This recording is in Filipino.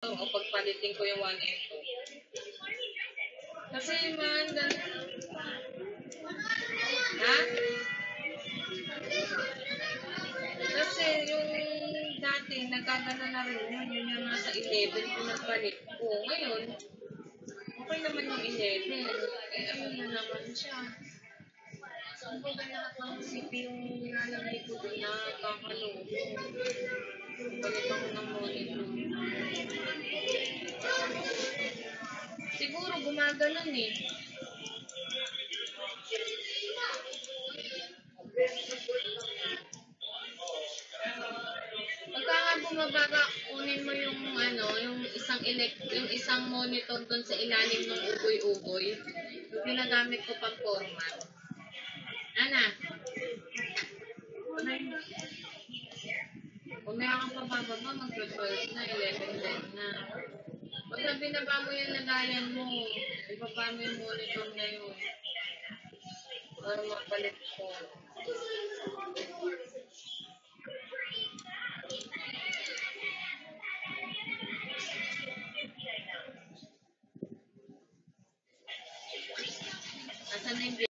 O pagpalitin ko yung 1F2. Kasi man, ha? Kasi yung dati, nagkagano na rin yun. Yun yung nasa 11, pinagpalit ko. Ngayon, okay naman yung 11. Eh, ano na naman siya. Ang baga lahat ng CPU yung nilalagay ko doon na kakalo. Palit ako ng monitor. Siguro gumaganon eh. Pagka nga bumaba ka, kunin mo yung ano, yung isang monitor doon sa ilalim ng ugoy-ugoy. Yung ginagamit ko pang format. Ana? Kung may kang pabababa, mag-12 na, 11 na. Pagka binaba mo yung lagayan mo, ibaba mo yung monitor na yun. Para mapalit ko. Asan na yung